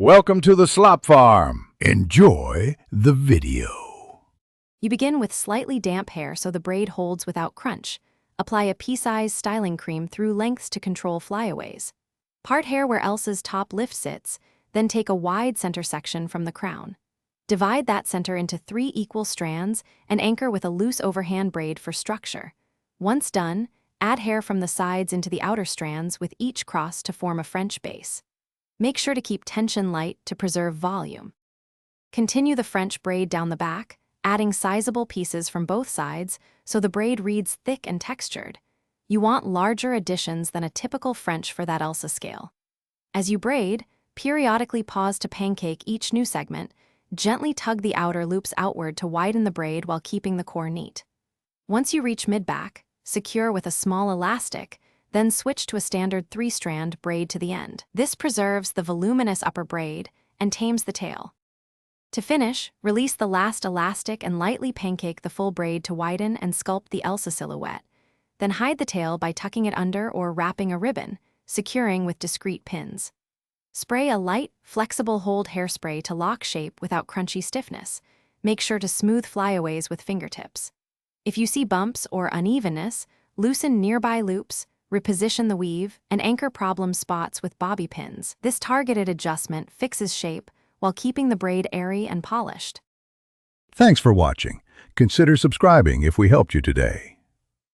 Welcome to the Slop Farm. Enjoy the video. You begin with slightly damp hair so the braid holds without crunch. Apply a pea-sized styling cream through lengths to control flyaways. Part hair where Elsa's top lift sits, then take a wide center section from the crown. Divide that center into 3 equal strands and anchor with a loose overhand braid for structure. Once done, add hair from the sides into the outer strands with each cross to form a French base. Make sure to keep tension light to preserve volume. Continue the French braid down the back, adding sizable pieces from both sides so the braid reads thick and textured. You want larger additions than a typical French for that Elsa scale. As you braid, periodically pause to pancake each new segment. Gently tug the outer loops outward to widen the braid while keeping the core neat. Once you reach mid-back, secure with a small elastic, then switch to a standard 3-strand braid to the end. This preserves the voluminous upper braid and tames the tail. To finish, release the last elastic and lightly pancake the full braid to widen and sculpt the Elsa silhouette. Then hide the tail by tucking it under or wrapping a ribbon, securing with discreet pins. Spray a light, flexible hold hairspray to lock shape without crunchy stiffness. Make sure to smooth flyaways with fingertips. If you see bumps or unevenness, loosen nearby loops, reposition the weave, and anchor problem spots with bobby pins. This targeted adjustment fixes shape while keeping the braid airy and polished. Thanks for watching. Consider subscribing if we helped you today.